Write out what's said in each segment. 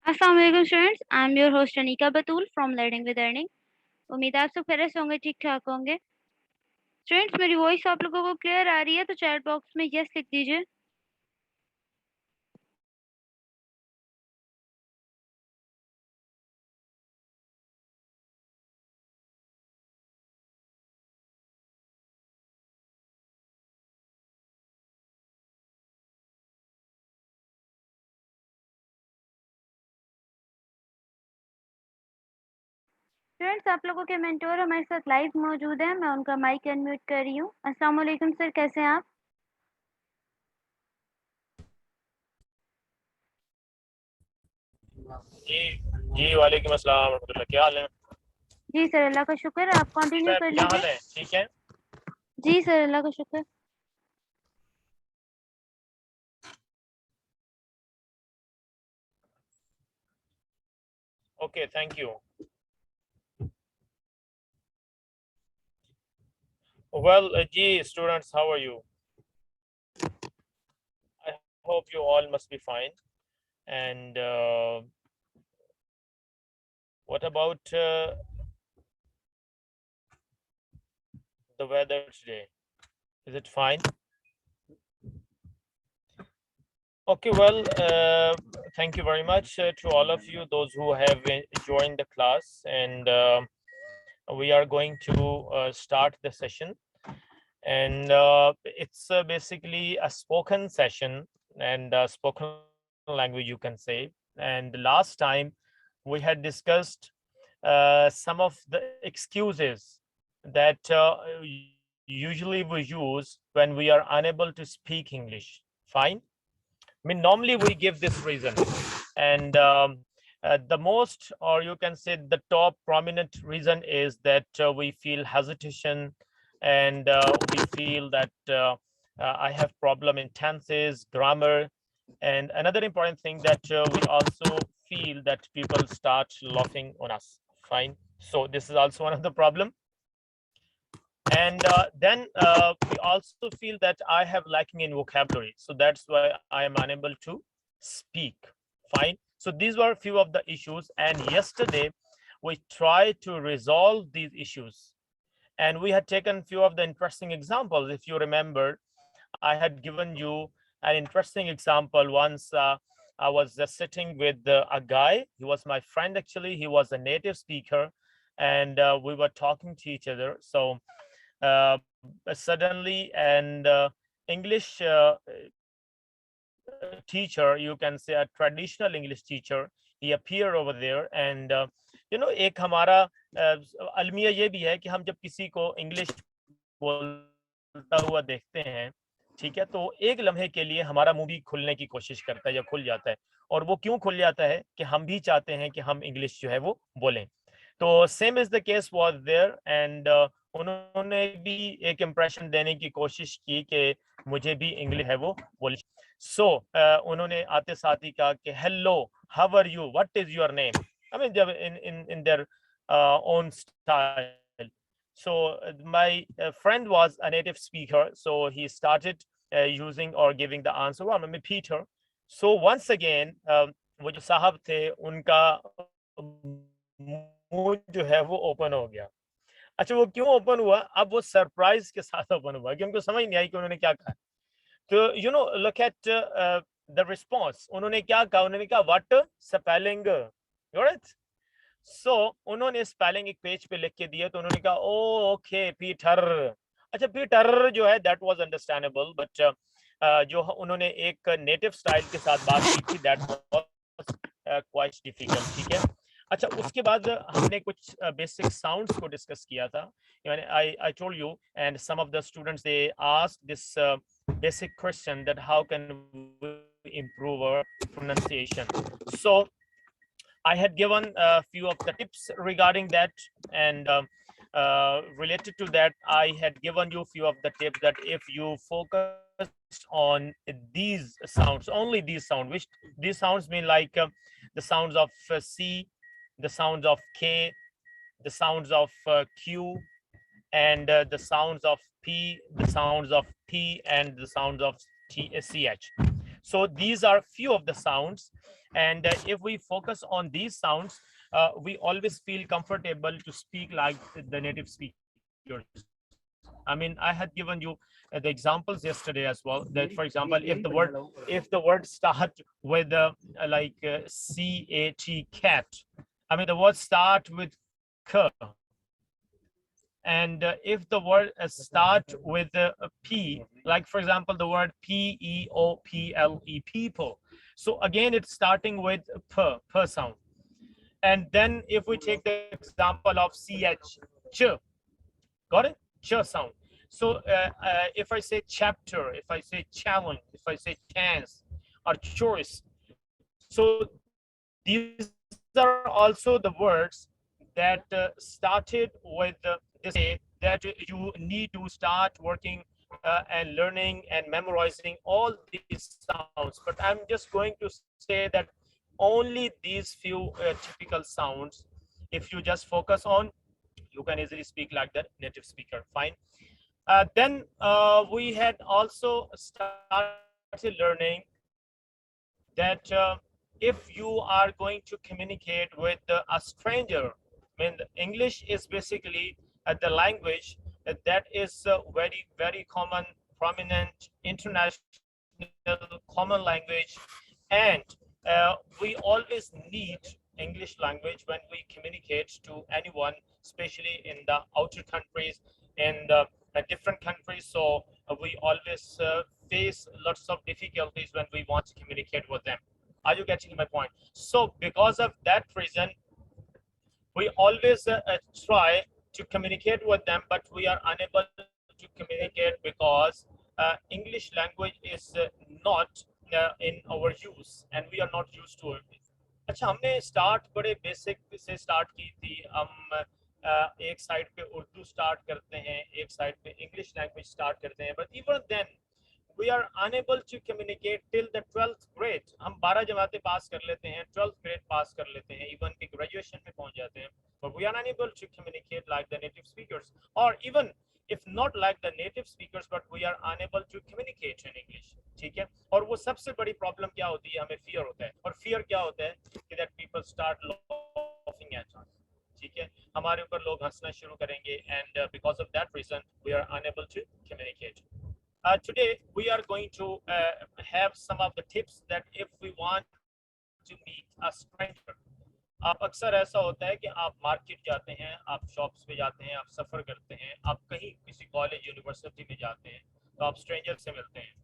अस्सलाम वालेकुम students, I am your host Anika Batool from learning with earning. उम्मीद है आप सब खैरियत से होंगे, ठीक ठाक होंगे। स्टूडेंट्स, मेरी वॉइस आप लोगों को क्लियर आ रही है तो चैट बॉक्स में यस लिख दीजिए। स्टूडेंट्स, आप लोगों के मेंटोर हमारे साथ लाइव मौजूद हैं। मैं उनका माइक अनम्यूट कर रही हूँ। अस्सलाम वालेकुम सर, कैसे हैं आप? जी जी, वालेकुम अस्सलाम रहमतुल्लाह। क्या हाल है? जी सर, अल्लाह का शुक्र। आप जी कंटिन्यू मैम, कर क्या हाल लीजिए। है? ठीक है। जी सर, अल्लाह का शुक्र। Okay, thank you. वेल जी students, how are you? I hope you all must be fine. And what about the weather today? Is it fine? Okay, well, thank you very much to all of you, those who have joined the class, and we are going to start the session. And it's basically a spoken session and spoken language, you can say. And last time we had discussed some of the excuses that usually we use when we are unable to speak English. Fine. I mean, normally we give this reason, and the most, or you can say the top prominent reason is that we feel hesitation, and we feel that I have problem in tenses, grammar, and another important thing that we also feel that people start laughing on us. Fine. So this is also one of the problem. And then we also feel that I have lacking in vocabulary, so that's why I am unable to speak. Fine. So these were a few of the issues, and yesterday we tried to resolve these issues, and we had taken few of the interesting examples. If you remember, I had given you an interesting example once. I was sitting with a guy. He was my friend, actually. He was a native speaker, and we were talking to each other. So suddenly and English teacher, you can say a traditional English teacher, he appeared over there. And एक हमारा अलमिया ये भी है कि हम जब किसी को इंग्लिश बोलता हुआ देखते हैं, ठीक है, तो एक लम्हे के लिए हमारा मुंह भी खुलने की कोशिश करता है या खुल जाता है। और वो क्यों खुल जाता है कि हम भी चाहते हैं कि हम इंग्लिश जो है वो बोलें। तो same is the case was there, and उन्होंने भी एक इम्प्रेशन देने की कोशिश की कि मुझे भी इंग्लिश है वो बोली। सो उन्होंने आते साथ ही कहा कि hello, how are you, what is your name. I mean जब in their own style. So my friend was a native speaker, so he started using or giving the answer. Well, I'm Peter. So once again, वो जो साहब थे उनका मुंह जो है वो ओपन हो गया। अच्छा, वो क्यों ओपन हुआ? अब वो सरप्राइज के साथ ओपन हुआ कि उनको समझ नहीं आई कि उन्होंने क्या कहा। तो लुक एट द रिस्पॉन्स। उन्होंने क्या कहा? उन्होंने कहा व्हाट स्पेलिंग, राइट। सो उन्होंने स्पेलिंग एक पेज पे लिख के दिया, तो उन्होंने कहा ओ ओके पीटर। अच्छा, पीटर जो है दैट वाज अंडरस्टैंडेबल, बट जो उन्होंने एक नेटिव स्टाइल के साथ बात की थी दैट वाज क्वाइट डिफिकल्ट। ठीक है। अच्छा, उसके बाद हमने कुछ बेसिक साउंड्स को डिस्कस किया था। यानी I told you, and some of the students they asked this basic question that how can we improve our pronunciation. So I had given a few of the tips regarding that, and related to that, I had given you a few of the tips that if you focus on these sounds, only these sounds, which these sounds mean like the sounds of C, the sounds of K, the sounds of Q, and the sounds of P, the sounds of T, and the sounds of CH. So these are few of the sounds, and if we focus on these sounds, we always feel comfortable to speak like the native speakers. I mean, I had given you the examples yesterday as well, that for example, if the word start with cat, I mean the word start with k, and if the word start with p, like for example the word people, so again it's starting with per sound. And then if we take the example of ch, got it, ch sound. So if I say chapter, if I say challenge, if I say chance or choice, so these are also the words that started with this way, that you need to start working and learning and memorizing all these sounds. But I'm just going to say that only these few typical sounds, if you just focus on, you can easily speak like the native speaker. Fine. Then we had also started learning that if you are going to communicate with a stranger, I mean English is basically the language that is very very common, prominent, international common language, and we always need English language when we communicate to anyone, especially in the outer countries and different countries. So we always face lots of difficulties when we want to communicate with them. Are you getting my point? So because of that reason, we always try to communicate with them, but we are unable to communicate because English language is not in our use, and we are not used to it. अच्छा, हमने start बड़े basic से start की थी हम। एक side पे Urdu start करते हैं, एक साइड पे इंग्लिश लैंग्वेज स्टार्ट करते हैं, but even then we are unable to communicate till the 12th grade. हम 12 जमातें पास कर लेते हैं, 12th grade पास कर लेते हैं, इवन की ग्रेजुएशन में पहुंच जाते हैं, but we are unable to communicate like the native speakers, or even if not like the native speakers, but we are unable to communicate in English. ठीक है? और वो सबसे बड़ी प्रॉब्लम क्या होती है, हमें फियर होता है, और फियर क्या होता है कि that people start laughing at us. ठीक है? हमारे ऊपर लोग हंसना शुरू करेंगे, and because of that reason we are unable to communicate. Today we are going to have some of the tips that if we want to meet a stranger. आप अक्सर ऐसा होता है कि आप मार्केट जाते हैं, आप शॉप्स पे जाते हैं, आप सफ़र करते हैं, आप कहीं किसी कॉलेज यूनिवर्सिटी में जाते हैं, तो आप स्ट्रेंजर से मिलते हैं.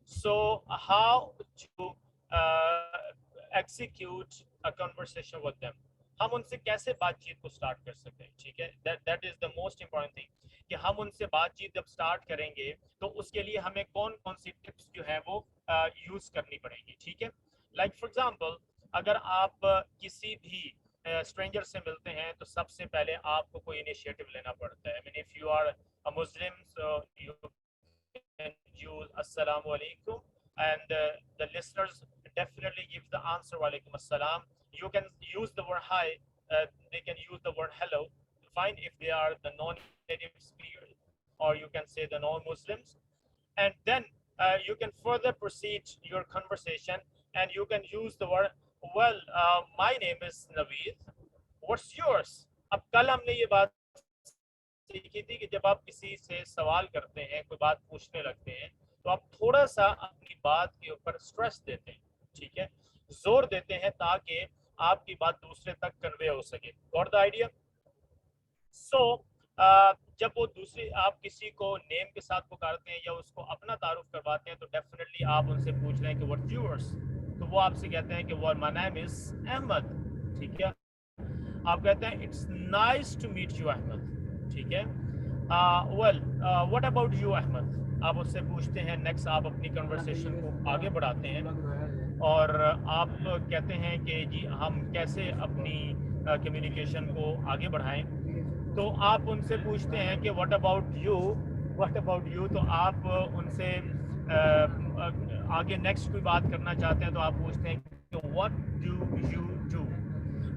So how to execute a conversation with them, हम उनसे कैसे बातचीत को स्टार्ट कर सकते हैं. ठीक है, that is the most important thing, कि हम उनसे बातचीत जब स्टार्ट करेंगे तो उसके लिए हमें कौन कौन सी टिप्स जो है वो यूज़ करनी पड़ेंगी. ठीक है, लाइक फॉर एग्जांपल अगर आप किसी भी स्ट्रेंजर से मिलते हैं तो सबसे पहले आपको कोई इनिशिएटिव लेना पड़ता है. I mean, if you are a Muslim, so you can use Assalamu alaikum, and the listeners definitely give the answer Walaikum Assalam. You can use the word hi, they can use the word hello. Fine, if they are the non-native speakers, or you can say the non-Muslims. And then you can further proceed your conversation, and you can use the word, well, my name is Naveed, what's yours. अब कल हमने ये बात सीखी थी कि जब आप किसी से सवाल करते हैं, कोई बात पूछने लगते हैं, तो आप थोड़ा सा अपनी बात के ऊपर स्ट्रेस देते हैं. ठीक है, जोर देते हैं ताकि आपकी बात दूसरे तक कन्वे हो सके. Got the idea? सो जब वो दूसरी आप किसी को नेम के साथ पुकारते हैं या उसको अपना तारुफ करवाते हैं, तो डेफिनेटली आप उनसे पूछ रहे हैं कि व्हाट्स योर्स, तो वो आपसे कहते हैं कि well my name is Ahmad. ठीक है, आप कहते हैं it's nice to meet you Ahmed. ठीक है, well what about you Ahmad, आप उससे पूछते हैं. नेक्स्ट आप अपनी कन्वर्सेशन को आगे बढ़ाते हैं और आप कहते हैं कि जी हम कैसे अपनी कम्युनिकेशन को आगे बढ़ाएं. तो आप उनसे पूछते हैं कि व्हाट अबाउट यू, तो आप उनसे आगे नेक्स्ट कोई बात करना चाहते हैं तो आप पूछते हैं कि व्हाट डू यू डू.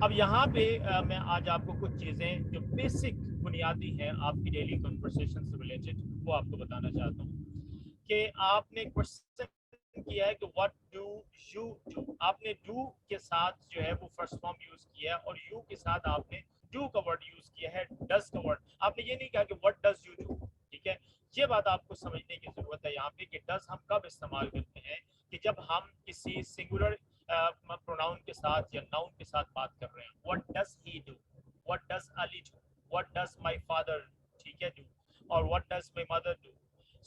अब यहाँ पे मैं आज आपको कुछ चीज़ें जो बेसिक बुनियादी हैं आपकी डेली कन्वर्सेशन से रिलेटेड वो आपको बताना चाहता हूँ कि आपने क्वेश्चन कैसे किया है कि व्हाट डू यू डू, आपने डू के साथ जो है वो फर्स्ट फॉर्म यूज किया है, और यू के साथ आपने डू का वर्ड यूज किया है, डज का वर्ड। आपने ये नहीं कहा कि व्हाट डज यू डू, ठीक है। ये बात आपको समझने की जरूरत है यहाँ पे कि डज हम कब इस्तेमाल करते हैं, कि जब हम किसी सिंगुलर प्रोनाउन के साथ या नाउन के साथ बात कर रहे हैं। What does he do, what does Ali do, what does my father, ठीक है, डू, और what does my mother do.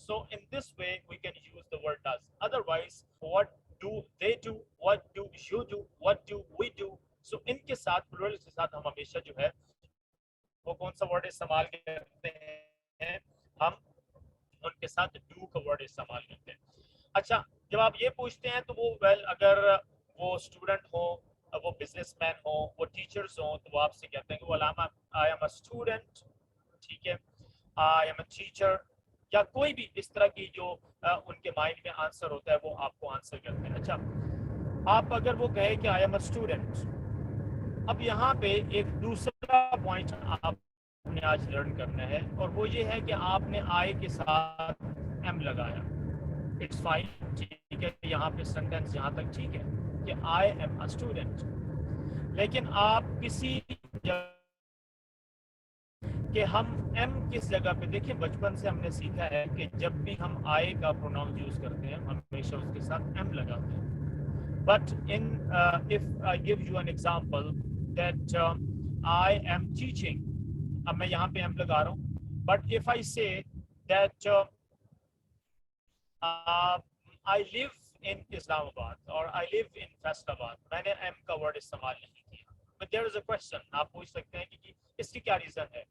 So in this way we can use the word does. Otherwise, what do they do, what do you do, what do we do? So इनके साथ plural के साथ हम हमेशा जो है वो कौन सा वर्ड इस्तेमाल करते हैं, हम उनके साथ do का वर्ड इस्तेमाल करते हैं। अच्छा, जब आप ये पूछते हैं तो वो वेल अगर वो स्टूडेंट हो, वो बिजनेसमैन हो, वो टीचर्स हो, तो वो आपसे कहते हैं कि well I am a student, ठीक है, आई एम अ टीचर, या कोई भी इस तरह की जो उनके माइंड में आंसर होता है वो आपको आंसर करते हैं। अच्छा, आप अगर वो कहे कि आई एम अ स्टूडेंट, अब यहाँ पे एक दूसरा पॉइंट आपने आज लर्न करना है, और वो ये है कि आपने आई के साथ एम लगाया। इट्स फाइन, ठीक है, यहाँ पे सेंटेंस यहाँ तक ठीक है कि आई एम अ स्टूडेंट, लेकिन आप किसी कि हम एम किस जगह पे, देखिए बचपन से हमने सीखा है कि जब भी हम आई का प्रोनाउन यूज करते हैं हमेशा उसके साथ एम लगाते हैं। But in if I give you an example that I am teaching, अब मैं यहाँ पे एम लगा रहा हूँ, but if I say that I live in Islamabad और आई लिव इन फैसलाबाद, मैंने एम का वर्ड इस्तेमाल नहीं किया। But there is a question, आप पूछ सकते हैं कि इसकी क्या रीजन है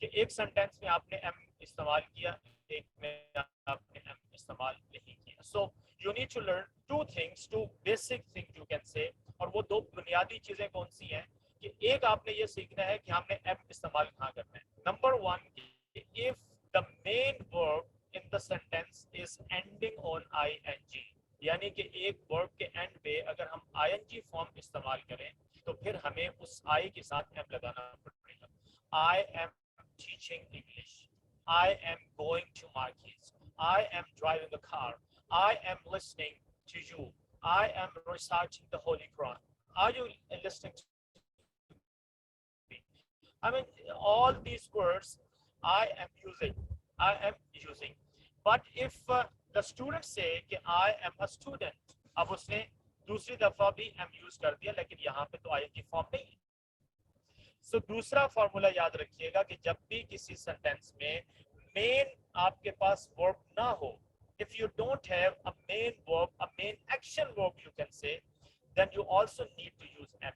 कि एक सेंटेंस में आपने एम इस्तेमाल किया, एक में आपने एम इस्तेमाल नहीं किया। So you need to learn two things, two basic thing you can say, और वो दो बुनियादी चीजें कौन सी हैं कि एक आपने ये सीखना है कि हमने एम इस्तेमाल कहाँ करना है। Number one, if the main verb in the sentence is ending on ing, यानी कि एक वर्ब के एंड पे अगर हम ing फॉर्म इस्तेमाल करें तो फिर हमें उस आई के साथ एम लगाना पड़ेगा। I am teaching English, I am going to markets, I am driving a car, I am listening to you, I am reciting the Holy Quran. Are you listening to me? I mean, all these words I am using. But if the student say कि I am a student, अब उसने दूसरी दफा भी am use कर दिया, लेकिन यहाँ पे तो ing फॉर्म नहीं है। सो दूसरा फॉर्मूला याद रखिएगा कि जब भी किसी सेंटेंस में मेन आपके पास वर्ब ना हो, if you don't have a main verb, a main action verb you can say, then you also need to use am.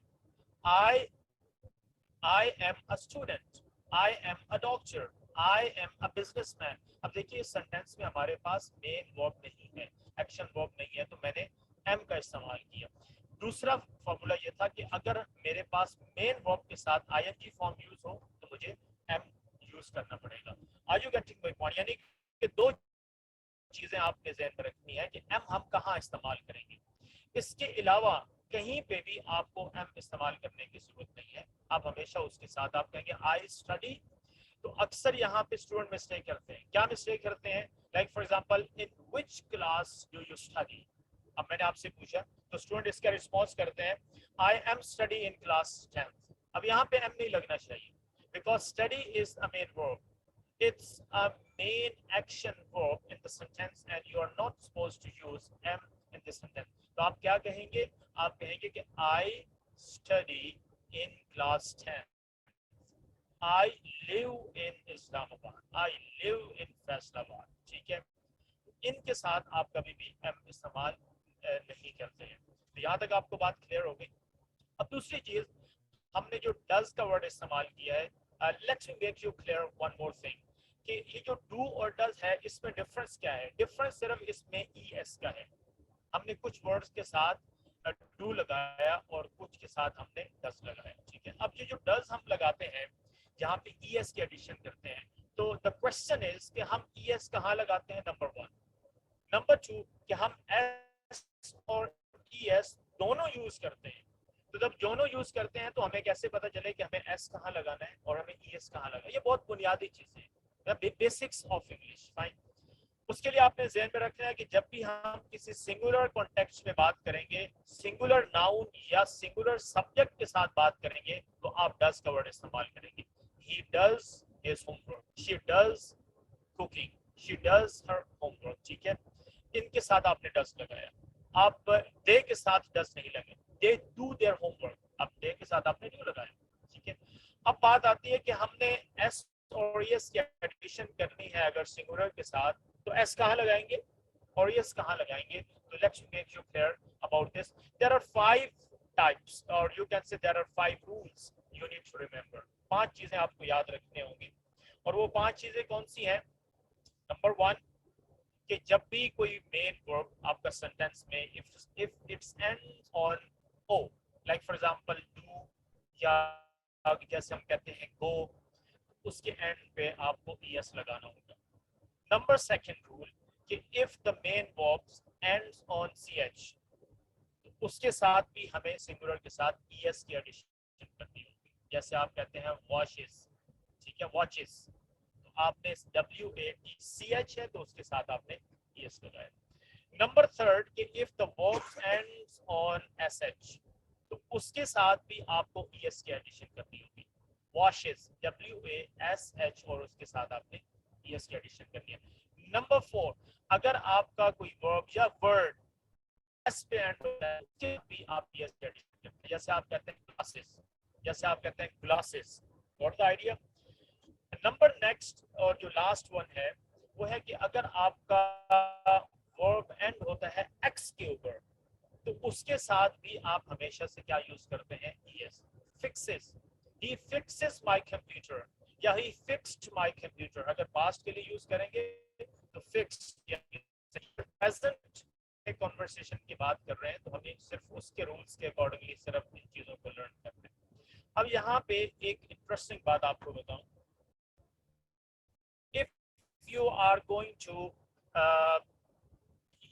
I am a student, I am a doctor, I am a businessman. अब देखिए इस sentence में हमारे पास main verb नहीं है, action verb नहीं है, तो मैंने एम का इस्तेमाल किया। दूसरा फॉर्मूला ये था कि अगर मेरे पास मेन वर्ब के साथ आईएनजी फॉर्म यूज हो तो मुझे एम यूज करना पड़ेगा। Are you getting my point? यानी कि दो चीजें आपके ज़हन में रखनी है कि एम हम कहाँ इस्तेमाल करेंगे। इसके अलावा कहीं पे भी आपको एम इस्तेमाल करने की जरूरत नहीं है, आप हमेशा उसके साथ आप कहेंगे आई स्टडी। तो अक्सर यहाँ पे स्टूडेंट मिस्टेक करते हैं, क्या मिस्टेक करते हैं? Like for example, in which class do you study. अब मैंने आपसे पूछा तो स्टूडेंट इसका रिस्पॉन्स करते हैं I am study in class 10th। अब यहाँ पे एम नहीं लगना चाहिए, because study is a main verb, it's a main action verb in the sentence and you are not supposed to use am in this sentence. तो आप क्या कहेंगे? आप कहेंगे कि I study in class 10, I live in Islamabad, I live in Faisalabad, ठीक है। इनके साथ आप कभी भी am इस्तेमाल नहीं करते हैं। तो यहाँ तक आपको बात क्लियर हो गई। अब दूसरी चीज, हमने जो does का वर्ड इस्तेमाल किया है, let's make you clear one more thing कि ये जो डू और डज है इसमें डिफरेंस क्या है? डिफरेंस सिर्फ इसमें ईएस का है। हमने कुछ वर्ड्स के साथ डू लगाया और कुछ के साथ हमने डज लगाया, ठीक है। अब ये जो डज हम लगाते हैं जहाँ पे ईएस की एडिशन करते हैं, तो द क्वेश्चन इज कि हम ईएस कहाँ लगाते हैं? Number one. नंबर टू कि हम एस और ईएस दोनों यूज करते हैं। तो जब दोनों यूज करते हैं तो हमें कैसे पता चले कि हमें एस कहाँ लगाना है और हमें ईएस कहाँ लगाना है? ये बहुत बुनियादी चीजें हैं, बेसिक्स ऑफ इंग्लिश, फाइन। उसके लिए आपने ज़हन में रखना है कि जब भी हम किसी सिंगुलर कॉन्टेक्स्ट में बात करेंगे, सिंगुलर नाउन या सिंगुलर सब्जेक्ट के साथ बात करेंगे, तो आप डज का वर्ड इस्तेमाल करेंगे। He does his homework, she does cooking, she does her homework. ठीक है, इनके साथ आपने डज लगाया। आप दे के साथ डज नहीं लगे, दे डू देयर होमवर्क, अब दे के साथ आपने नहीं लगाया। ठीक है, अब बात आती है कि हमने एस और एस की एडिशन करनी है अगर सिंगुलर के साथ, तो एस कहाँ लगाएंगे और एस कहाँ लगाएंगे? तो let's make you clear about this. There are 5 types और you can say there are 5 rules you need to remember. 5 चीजें आपको याद रखने होंगी, और वो 5 चीजें कौन सी हैं? नंबर 1, कि जब भी कोई मेन वर्ब आपका सेंटेंस में if it's ends on O, like for example do, या जैसे हम कहते हैं गो, उसके एंड पे आपको ईएस लगाना होगा। नंबर 2 रूल कि if the main verb ends on CH, तो उसके साथ भी हमें सिंगुलर के साथ ईएस की एडिशन करनी होगी। जैसे आप कहते हैं वॉशेस, ठीक है, वॉचेस, तो आपने WATCH है तो उसके साथ आपने ईएस लगाया। नंबर 3 कि if the verb ends on SH, तो उसके साथ भी आपको ईएस की एडिशन करनी होगी। वॉशेस, WASH, और उसके साथ आपने ईएस की एडिशन करनी है। नंबर 4, अगर आपका कोई वर्ब या वर्ड एस पे एंड होता है, उसके भी आप ईएस की एडिशन करते हैं। जैसे आप कहते हैं क्लासेस, जैसे आप कहते हैं glasses. What the idea? Number next और जो लास्ट वन है वो है कि अगर आपका वर्ब एंड होता है एक्स के ऊपर, तो उसके साथ भी आप हमेशा से क्या यूज करते हैं? Yes, fixes. He fixes my computer, या ही फिक्स्ड माय कंप्यूटर। अगर पास्ट के लिए यूज करेंगे तो फिक्स्ड, या प्रेजेंट कॉन्वर्सेशन की बात कर रहे हैं तो हमें सिर्फ उसके रूल्स के अकॉर्डिंगली सिर्फ इन चीजों को लर्न करना है। अब यहाँ पे एक इंटरेस्टिंग बात आपको बताऊं, if you are going to uh,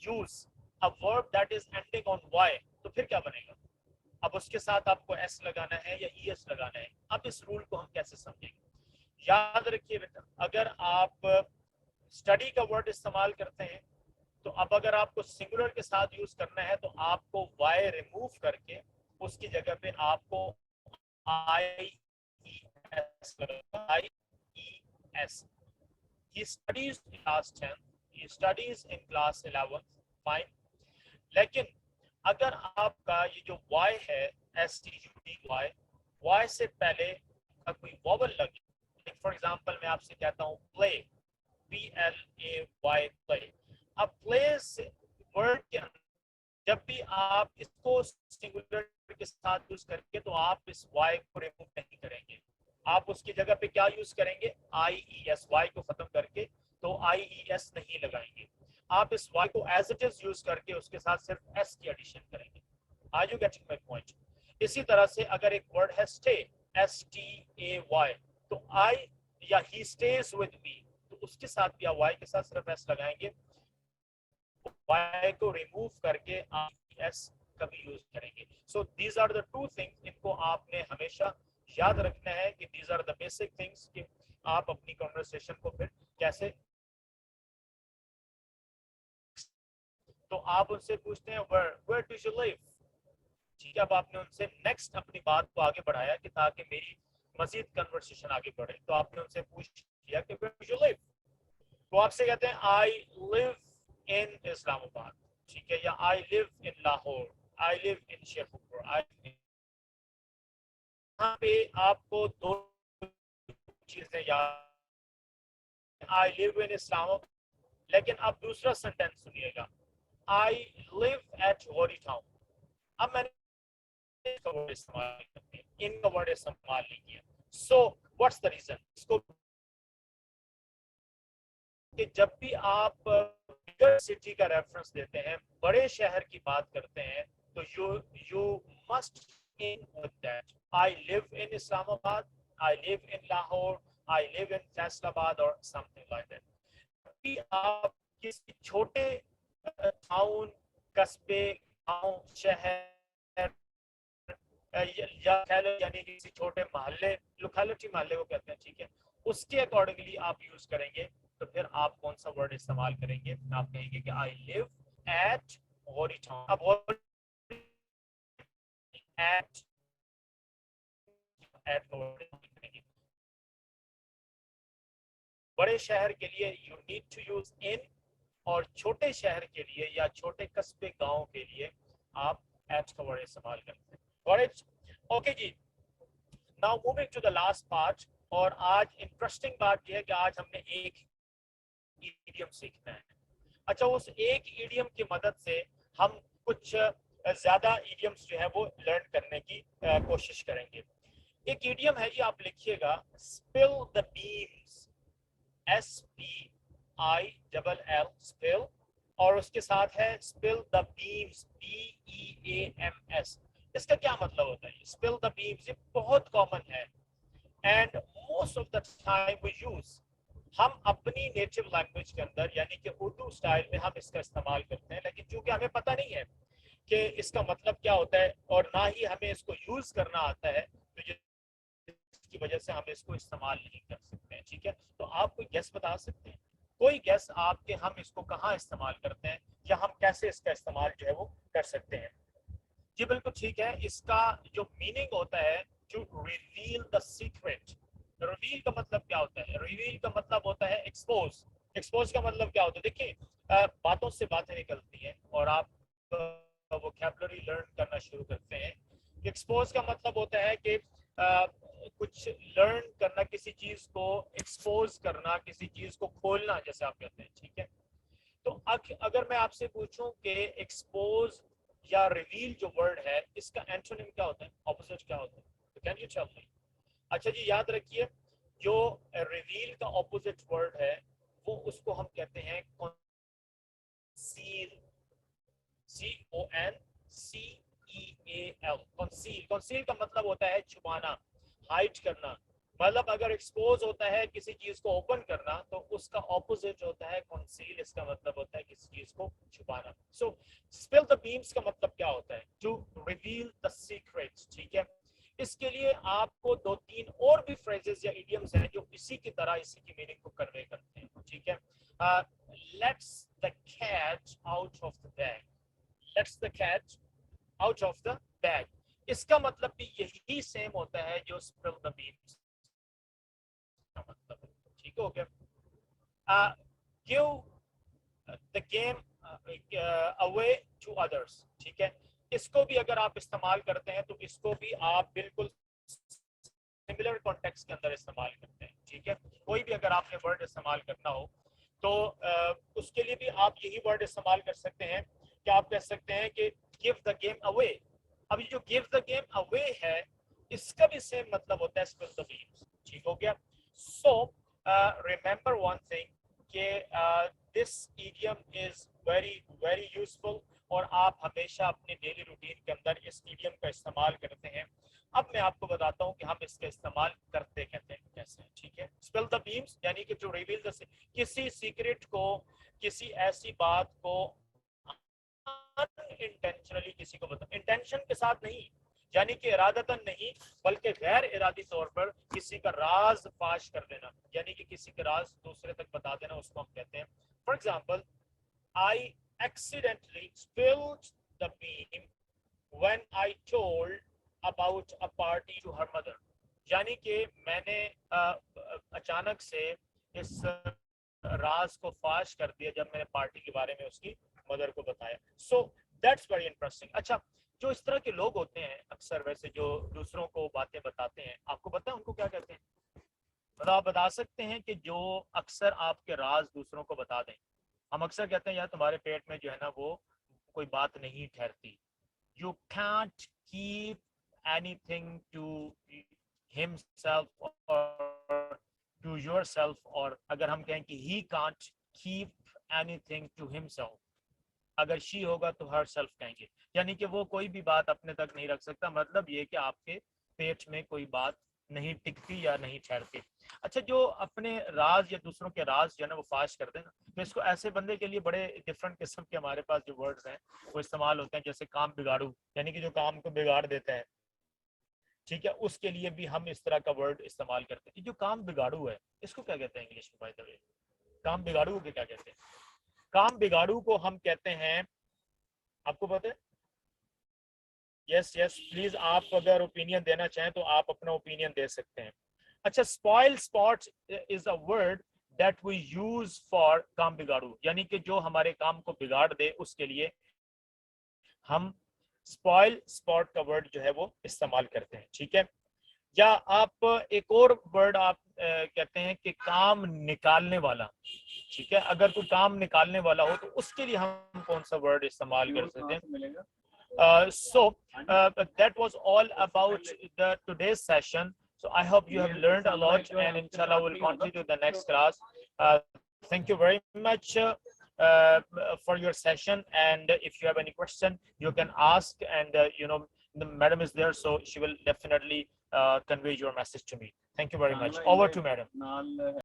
use a verb that is ending on y, तो फिर क्या बनेगा? अब उसके साथ आपको s लगाना है या es लगाना है। अब इस रूल को हम कैसे समझेंगे? याद रखिए बेटा, अगर आप स्टडी का वर्ड इस्तेमाल करते हैं तो अब अगर आपको सिंगुलर के साथ यूज करना है तो आपको y रिमूव करके उसकी जगह पे आपको IES लगाना, IES। He studies in class 10, he studies in class 11, fine। लेकिन अगर आपका ये जो y है, STUDY, y से पहले का कोई वॉवल लगे, फॉर एग्जांपल मैं आपसे कहता हूँ प्ले, PLAY, प्ले। अब प्ले वर्ड के अंदर जब भी आप इसको सिंगुलर के साथ यूज करेंगे तो आप इस y को रिमूव नहीं करेंगे, आप उसकी जगह पे क्या यूज करेंगे? IES, y को खत्म करके तो IES नहीं लगाएंगे, आप इस y को एज इट इज यूज करके उसके साथ सिर्फ s की एडिशन करेंगे। Are you getting my point? इसी तरह से अगर एक वर्ड है स्टे, STAY, तो I या he stays with me, तो उसके साथ भी आप y के साथ सिर्फ s लगाएंगे, y को रिमूव करके IES कभी यूज करेंगे। So these are the two things, इनको आपने हमेशा याद रखना है कि these are the basic things कि आप अपनी कन्वर्सेशन को फिर कैसे। तो आप उनसे पूछते हैं where do you live, ठीक है। अब आपने उनसे नेक्स्ट अपनी बात को आगे बढ़ाया कि ताकि मेरी मजीद कन्वर्सेशन आगे बढ़े, तो आपने उनसे पूछ लिया कि where do you live, तो आपसे कहते हैं I live in इस्लामाबाद, ठीक है, या I live in Lahore, I live in Shekhpur. यहाँ पे आपको दो चीजें याद, I live in इस्लामाबाद, लेकिन अब दूसरा सेंटेंस सुनिएगा, I live at Wadi Town। अब मैंने इनका वर्ड इस्तेमाल नहीं किया। So what's the reason? इसको कि जब भी आप बिगर सिटी का रेफरेंस देते हैं, बड़े शहर की बात करते हैं, तो you must in with that I live in Islamabad, I live in Lahore, I live in Faisalabad और समथिंग लाइक दैट। आप किसी छोटे टाउन, कस्बे, गांव, शहर या यानी किसी छोटे मोहल्ले, लोकेलिटी मोहल्ले को कहते हैं, ठीक है, उसके अकॉर्डिंगली आप यूज करेंगे तो फिर आप कौन सा वर्ड इस्तेमाल करेंगे? आप कहेंगे कि I live at Gauri town. अब एट एट बड़े शहर के लिए you need to use in, और छोटे शहर के लिए या छोटे कस्बे गांव के लिए आप एट का वर्ड इस्तेमाल करते हैं। Got it? Okay जी, now moving to the last part. और आज इंटरेस्टिंग बात यह है कि आज हमने एक इडियम सीखना है। अच्छा, उस एक इडियम की मदद से हम कुछ ज्यादा इडियम्स जो है वो लर्न करने की कोशिश करेंगे। एक इडियम है जी, आप लिखिएगा spill the beams, SPILL spill, और उसके साथ है स्पिल द बीम्स, BEAMS। इसका क्या मतलब होता है? स्पिल द बीम्स ये बहुत कॉमन है and most of the time we use, हम अपनी नेटिव लैंग्वेज के अंदर यानी कि उर्दू स्टाइल में हम इसका इस्तेमाल करते हैं, लेकिन चूंकि हमें पता नहीं है कि इसका मतलब क्या होता है और ना ही हमें इसको यूज करना आता है, तो जिसकी वजह से हम इसको इस्तेमाल नहीं कर सकते हैं। ठीक है, तो आप कोई गेस बता सकते हैं? कोई गेस आपके हम इसको कहाँ इस्तेमाल करते हैं या हम कैसे इसका इस्तेमाल जो है वो कर सकते हैं? जी बिल्कुल ठीक है, इसका जो मीनिंग होता है to reveal the secret. Reveal का मतलब क्या होता है? रिवील का मतलब होता है एक्सपोज। एक्सपोज का मतलब क्या होता है? देखिए, बातों से बातें निकलती हैं और आप वोकैबुलरी लर्न करना शुरू करते हैं। एक्सपोज का मतलब होता है कि कुछ लर्न करना, किसी चीज को एक्सपोज करना, किसी चीज को खोलना, जैसे आप कहते हैं। ठीक है, तो अगर मैं आपसे पूछूं कि एक्सपोज या रिवील जो वर्ड है इसका एंटोनिम क्या होता है, ऑपोजिट क्या होता है, तो कैन यू टेल मी? अच्छा जी, याद रखिए, जो रिवील का ऑपोजिट वर्ड है वो उसको हम कहते हैं कंसील, CONCEAL, कंसील। कंसील का मतलब होता है छुपाना, हाइड करना। मतलब अगर एक्सपोज होता है किसी चीज को ओपन करना, तो उसका ऑपोजिट होता है कंसील। इसका मतलब होता है किसी चीज को छुपाना। सो स्पिल द बीम्स का मतलब क्या होता है? To reveal the secrets. ठीक है, इसके लिए आपको दो तीन और भी फ्रेजेस या इडियम्स हैं जो इसी की तरह इसी की मीनिंग को कन्वे करते हैं। ठीक है, let's the cat out of the bag. Let's the cat out of the bag, इसका मतलब भी यही सेम होता है जो स्पिल द बीम्स का मतलब है। ठीक हो गया? Give the game away to others. ठीक है, इसको भी अगर आप इस्तेमाल करते हैं तो इसको भी आप बिल्कुल सिमिलर कॉन्टेक्स्ट के अंदर इस्तेमाल करते हैं। ठीक है, कोई भी अगर आपने वर्ड इस्तेमाल करना हो तो उसके लिए भी आप यही वर्ड इस्तेमाल कर सकते हैं कि आप कह सकते हैं कि गिव द गेम अवे। अब ये जो गिव द गेम अवे है इसका भी सेम मतलब होता है स्पिल द बीम्स। ठीक हो गया? सो रिमेंबर वन थिंग कि this idiom is very very useful और आप हमेशा अपने डेली रूटीन के अंदर इस इडियम का इस्तेमाल करते हैं। अब मैं आपको बताता हूं कि हम इसका इस्तेमाल करते कहते हैं कैसे। ठीक है, स्पिल द बीम्स यानी कि टू रिवील द, किसी सीक्रेट को, किसी ऐसी बात को अनइंटेंशनली किसी को बता, इंटेंशन के साथ नहीं, यानी कि इरादतन नहीं बल्कि गैर इरादी तौर पर किसी का राज फाश कर देना, यानी कि किसी के राज दूसरे तक बता देना, उसको हम कहते हैं। For example, I accidentally spilled the beam when I told about a party to her mother। यानी कि मैंने अचानक से इस राज को फाश कर दिया जब मैंने पार्टी के बारे में उसकी मदर को बताया। So that's very interesting. अच्छा, जो इस तरह के लोग होते हैं अक्सर, वैसे जो दूसरों को बातें बताते हैं, आपको पता है उनको क्या कहते हैं? मतलब आप बता सकते हैं कि जो अक्सर आपके राज दूसरों को बता दें। हम अक्सर कहते हैं यार तुम्हारे पेट में जो है ना वो कोई बात नहीं ठहरती। You can't keep anything to himself or to yourself, और अगर हम कहें कि he can't keep anything to himself, अगर she होगा तो herself कहेंगे, यानी कि वो कोई भी बात अपने तक नहीं रख सकता। मतलब ये कि आपके पेट में कोई बात नहीं टिकती या नहीं ठहरती। अच्छा, जो अपने राज या दूसरों के राज जो है ना वो फाश कर देना, तो इसको ऐसे बंदे के लिए बड़े डिफरेंट किस्म के हमारे पास जो वर्ड्स हैं वो इस्तेमाल होते हैं, जैसे काम बिगाड़ू, यानी कि जो काम को बिगाड़ देता है। ठीक है, उसके लिए भी हम इस तरह का वर्ड इस्तेमाल करते हैं। जो काम बिगाड़ू है इसको क्या कहते हैं इंग्लिश में, बाय द वे? काम बिगाड़ू को क्या कहते हैं? काम बिगाड़ू को हम कहते हैं, आपको पता है? यस यस, प्लीज आप अगर ओपिनियन देना चाहें तो आप अपना ओपिनियन दे सकते हैं। अच्छा, spoil spot is a word that we use for काम बिगाड़ू, यानी कि जो हमारे काम को बिगाड़ दे उसके लिए हम स्पॉइल स्पॉट का वर्ड जो है वो इस्तेमाल करते हैं, ठीक है। या आप एक और वर्ड आप कहते हैं कि काम निकालने वाला, ठीक है। अगर कोई काम निकालने वाला हो तो उसके लिए हम कौन सा वर्ड इस्तेमाल कर सकते हैं? So that was all about the today's session. So I hope you have learned a lot, and inshallah we'll continue the next class. Thank you very much for your session, and if you have any question you can ask, and you know the madam is there, so she will definitely convey your message to me. Thank you very much. Over to madam.